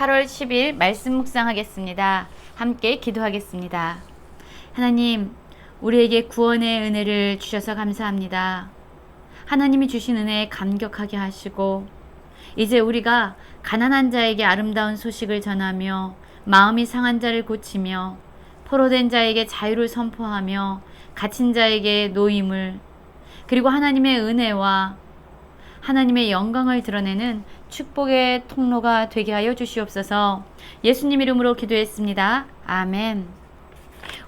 8월 10일 말씀 묵상하겠습니다. 함께 기도하겠습니다. 하나님, 우리에게 구원의 은혜를 주셔서 감사합니다. 하나님이 주신 은혜에 감격하게 하시고 이제 우리가 가난한 자에게 아름다운 소식을 전하며 마음이 상한 자를 고치며 포로된 자에게 자유를 선포하며 갇힌 자에게 노임을, 그리고 하나님의 은혜와 하나님의 영광을 드러내는 축복의 통로가 되게 하여 주시옵소서. 예수님 이름으로 기도했습니다. 아멘.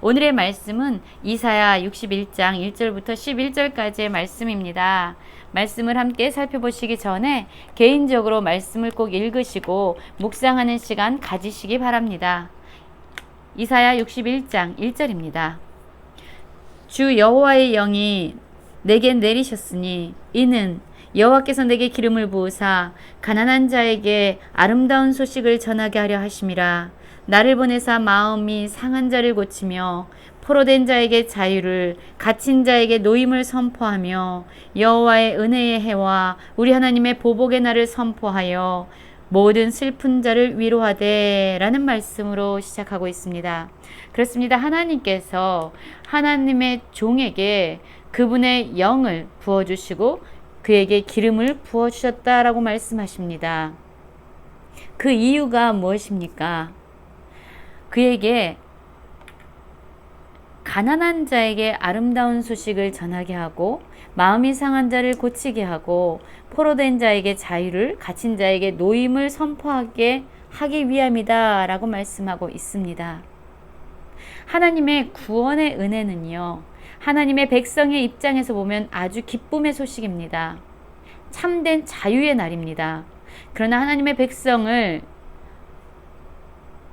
오늘의 말씀은 이사야 61장 1절부터 11절까지의 말씀입니다. 말씀을 함께 살펴보시기 전에 개인적으로 말씀을 꼭 읽으시고 묵상하는 시간 가지시기 바랍니다. 이사야 61장 1절입니다. 주 여호와의 영이 내게 내리셨으니 이는 여호와께서 내게 기름을 부으사 가난한 자에게 아름다운 소식을 전하게 하려 하심이라. 나를 보내사 마음이 상한 자를 고치며 포로된 자에게 자유를, 갇힌 자에게 노임을 선포하며 여호와의 은혜의 해와 우리 하나님의 보복의 날을 선포하여 모든 슬픈 자를 위로하되 라는 말씀으로 시작하고 있습니다. 그렇습니다. 하나님께서 하나님의 종에게 그분의 영을 부어주시고 그에게 기름을 부어주셨다라고 말씀하십니다. 그 이유가 무엇입니까? 그에게 가난한 자에게 아름다운 소식을 전하게 하고 마음이 상한 자를 고치게 하고 포로된 자에게 자유를, 갇힌 자에게 노임을 선포하게 하기 위함이다 라고 말씀하고 있습니다. 하나님의 구원의 은혜는요, 하나님의 백성의 입장에서 보면 아주 기쁨의 소식입니다. 참된 자유의 날입니다. 그러나 하나님의 백성을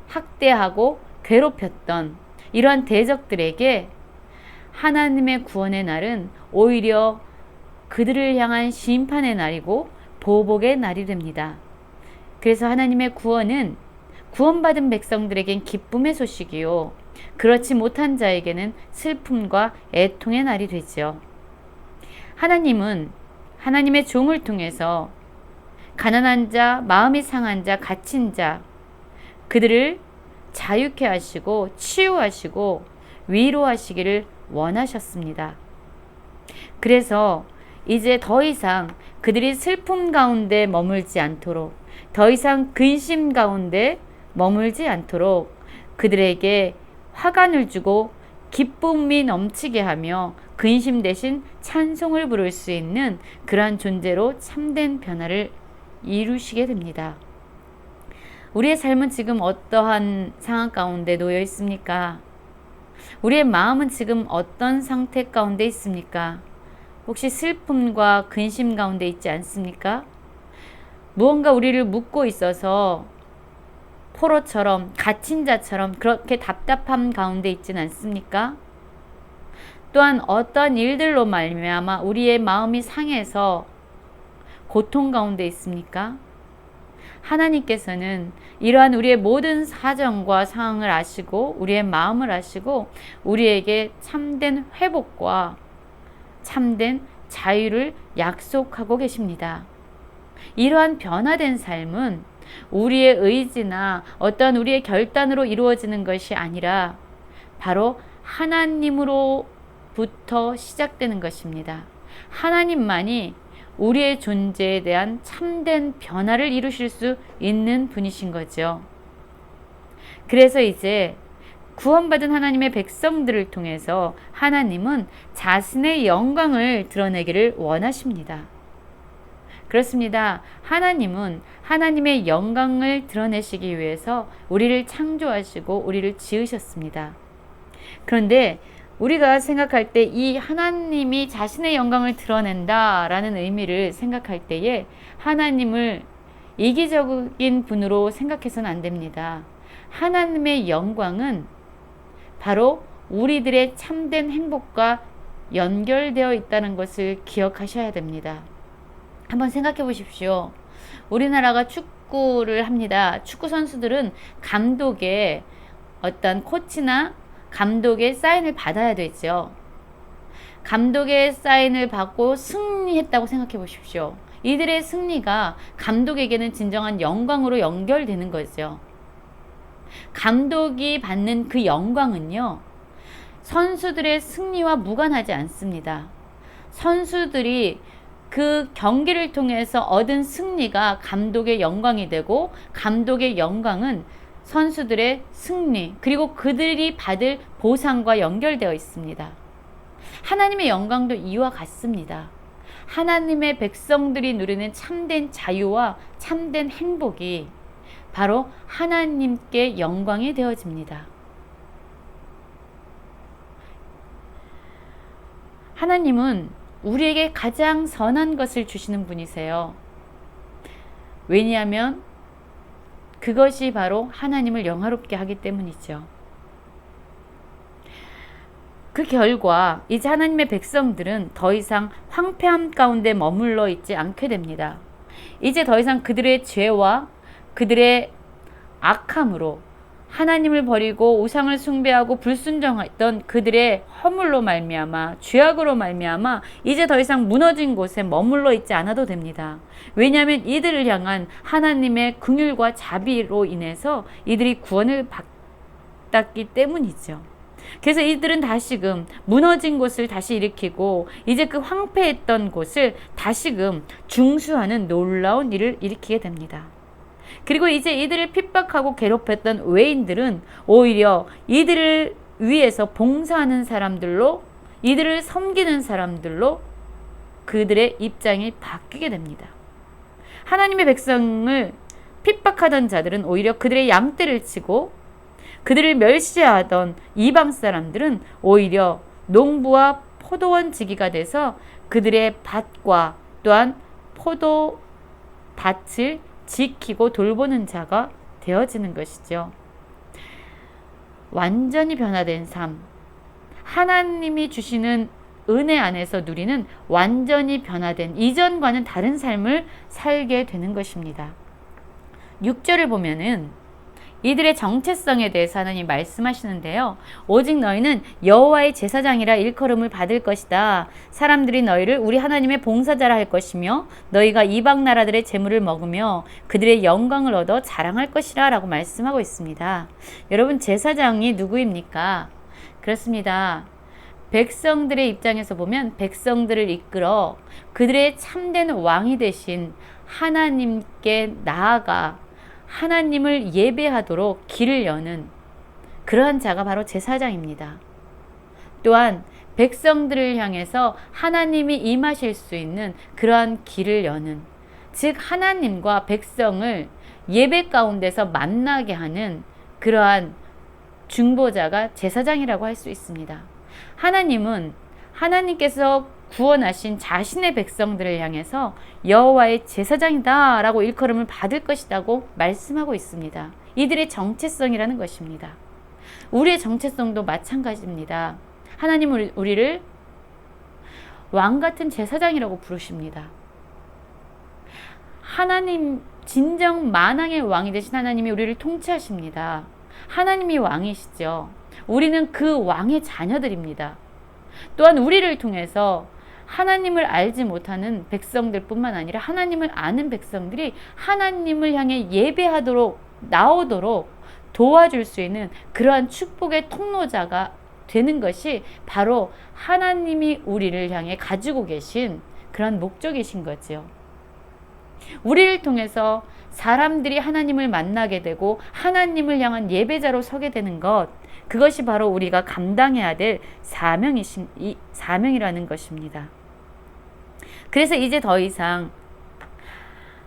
학대하고 괴롭혔던 이러한 대적들에게 하나님의 구원의 날은 오히려 그들을 향한 심판의 날이고 보복의 날이 됩니다. 그래서 하나님의 구원은 구원받은 백성들에겐 기쁨의 소식이요, 그렇지 못한 자에게는 슬픔과 애통의 날이 되죠. 하나님은 하나님의 종을 통해서 가난한 자, 마음이 상한 자, 갇힌 자, 그들을 자유케 하시고 치유하시고 위로하시기를 원하셨습니다. 그래서 이제 더 이상 그들이 슬픔 가운데 머물지 않도록, 더 이상 근심 가운데 머물지 않도록 그들에게 화관을 주고 기쁨이 넘치게 하며 근심 대신 찬송을 부를 수 있는 그러한 존재로 참된 변화를 이루시게 됩니다. 우리의 삶은 지금 어떠한 상황 가운데 놓여 있습니까? 우리의 마음은 지금 어떤 상태 가운데 있습니까? 혹시 슬픔과 근심 가운데 있지 않습니까? 무언가 우리를 묶고 있어서 포로처럼, 갇힌 자처럼 그렇게 답답함 가운데 있지는 않습니까? 또한 어떤 일들로 말미암아 우리의 마음이 상해서 고통 가운데 있습니까? 하나님께서는 이러한 우리의 모든 사정과 상황을 아시고 우리의 마음을 아시고 우리에게 참된 회복과 참된 자유를 약속하고 계십니다. 이러한 변화된 삶은 우리의 의지나 어떤 우리의 결단으로 이루어지는 것이 아니라 바로 하나님으로부터 시작되는 것입니다. 하나님만이 우리의 존재에 대한 참된 변화를 이루실 수 있는 분이신 거죠. 그래서 이제 구원받은 하나님의 백성들을 통해서 하나님은 자신의 영광을 드러내기를 원하십니다. 그렇습니다. 하나님은 하나님의 영광을 드러내시기 위해서 우리를 창조하시고 우리를 지으셨습니다. 그런데 우리가 생각할 때 이 하나님이 자신의 영광을 드러낸다라는 의미를 생각할 때에 하나님을 이기적인 분으로 생각해서는 안 됩니다. 하나님의 영광은 바로 우리들의 참된 행복과 연결되어 있다는 것을 기억하셔야 됩니다. 한번 생각해 보십시오. 우리나라가 축구를 합니다. 축구 선수들은 감독의 어떤 코치나 감독의 사인을 받아야 되죠. 감독의 사인을 받고 승리했다고 생각해 보십시오. 이들의 승리가 감독에게는 진정한 영광으로 연결되는 거죠. 감독이 받는 그 영광은요, 선수들의 승리와 무관하지 않습니다. 선수들이 그 경기를 통해서 얻은 승리가 감독의 영광이 되고, 감독의 영광은 선수들의 승리, 그리고 그들이 받을 보상과 연결되어 있습니다. 하나님의 영광도 이와 같습니다. 하나님의 백성들이 누리는 참된 자유와 참된 행복이 바로 하나님께 영광이 되어집니다. 하나님은 우리에게 가장 선한 것을 주시는 분이세요. 왜냐하면 그것이 바로 하나님을 영화롭게 하기 때문이죠. 그 결과 이제 하나님의 백성들은 더 이상 황폐함 가운데 머물러 있지 않게 됩니다. 이제 더 이상 그들의 죄와 그들의 악함으로 하나님을 버리고 우상을 숭배하고 불순종했던 그들의 허물로 말미암아, 죄악으로 말미암아 이제 더 이상 무너진 곳에 머물러 있지 않아도 됩니다. 왜냐하면 이들을 향한 하나님의 긍휼과 자비로 인해서 이들이 구원을 받았기 때문이죠. 그래서 이들은 다시금 무너진 곳을 다시 일으키고 이제 그 황폐했던 곳을 다시금 중수하는 놀라운 일을 일으키게 됩니다. 그리고 이제 이들을 핍박하고 괴롭혔던 외인들은 오히려 이들을 위해서 봉사하는 사람들로, 이들을 섬기는 사람들로 그들의 입장이 바뀌게 됩니다. 하나님의 백성을 핍박하던 자들은 오히려 그들의 양떼를 치고, 그들을 멸시하던 이방 사람들은 오히려 농부와 포도원 지기가 돼서 그들의 밭과 또한 포도밭을 지키고 돌보는 자가 되어지는 것이죠. 완전히 변화된 삶, 하나님이 주시는 은혜 안에서 누리는 완전히 변화된 이전과는 다른 삶을 살게 되는 것입니다. 6절을 보면은 이들의 정체성에 대해서 하나님 말씀하시는데요. 오직 너희는 여호와의 제사장이라 일컬음을 받을 것이다. 사람들이 너희를 우리 하나님의 봉사자라 할 것이며 너희가 이방 나라들의 재물을 먹으며 그들의 영광을 얻어 자랑할 것이라 라고 말씀하고 있습니다. 여러분, 제사장이 누구입니까? 그렇습니다. 백성들의 입장에서 보면 백성들을 이끌어 그들의 참된 왕이 되신 하나님께 나아가 하나님을 예배하도록 길을 여는 그러한 자가 바로 제사장입니다. 또한 백성들을 향해서 하나님이 임하실 수 있는 그러한 길을 여는, 즉 하나님과 백성을 예배 가운데서 만나게 하는 그러한 중보자가 제사장이라고 할 수 있습니다. 하나님께서 구원하신 자신의 백성들을 향해서 여호와의 제사장이다 라고 일컬음을 받을 것이라고 말씀하고 있습니다. 이들의 정체성이라는 것입니다. 우리의 정체성도 마찬가지입니다. 하나님은 우리를 왕같은 제사장이라고 부르십니다. 하나님, 진정 만왕의 왕이 되신 하나님이 우리를 통치하십니다. 하나님이 왕이시죠. 우리는 그 왕의 자녀들입니다. 또한 우리를 통해서 하나님을 알지 못하는 백성들뿐만 아니라 하나님을 아는 백성들이 하나님을 향해 예배하도록 나오도록 도와줄 수 있는 그러한 축복의 통로자가 되는 것이 바로 하나님이 우리를 향해 가지고 계신 그런 목적이신 거지요. 우리를 통해서 사람들이 하나님을 만나게 되고 하나님을 향한 예배자로 서게 되는 것, 그것이 바로 우리가 감당해야 될 사명이라는 것입니다. 그래서 이제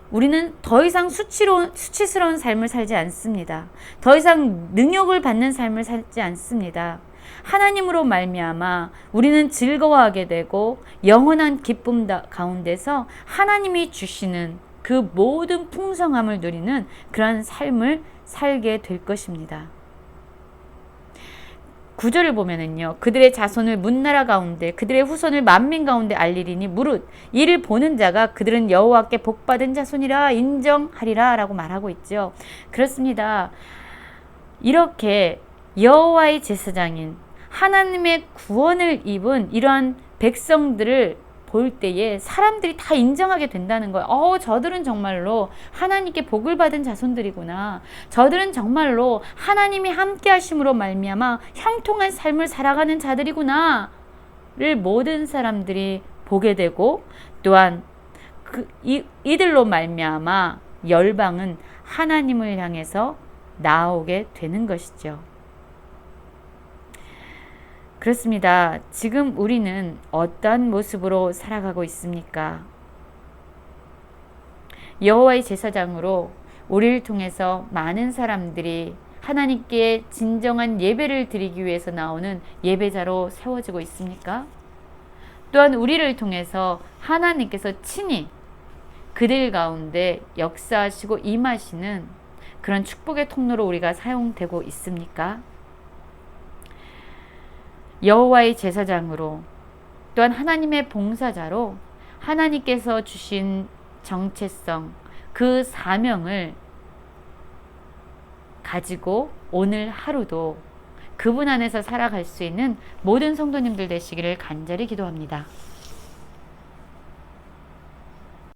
우리는 더 이상 수치스러운 삶을 살지 않습니다. 더 이상 능욕을 받는 삶을 살지 않습니다. 하나님으로 말미암아 우리는 즐거워하게 되고 영원한 기쁨 가운데서 하나님이 주시는 그 모든 풍성함을 누리는 그러한 삶을 살게 될 것입니다. 9절을 보면은요, 그들의 자손을 문나라 가운데 그들의 후손을 만민 가운데 알리리니 무릇 이를 보는 자가 그들은 여호와께 복받은 자손이라 인정하리라 라고 말하고 있죠. 그렇습니다. 이렇게 여호와의 제사장인 하나님의 구원을 입은 이러한 백성들을 볼 때에 사람들이 다 인정하게 된다는 거예요. 저들은 정말로 하나님께 복을 받은 자손들이구나. 저들은 정말로 하나님이 함께 하심으로 말미암아 형통한 삶을 살아가는 자들이구나. 를 모든 사람들이 보게 되고, 또한 이들로 말미암아 열방은 하나님을 향해서 나오게 되는 것이죠. 그렇습니다. 지금 우리는 어떠한 모습으로 살아가고 있습니까? 여호와의 제사장으로 우리를 통해서 많은 사람들이 하나님께 진정한 예배를 드리기 위해서 나오는 예배자로 세워지고 있습니까? 또한 우리를 통해서 하나님께서 친히 그들 가운데 역사하시고 임하시는 그런 축복의 통로로 우리가 사용되고 있습니까? 여호와의 제사장으로, 또한 하나님의 봉사자로 하나님께서 주신 정체성, 그 사명을 가지고 오늘 하루도 그분 안에서 살아갈 수 있는 모든 성도님들 되시기를 간절히 기도합니다.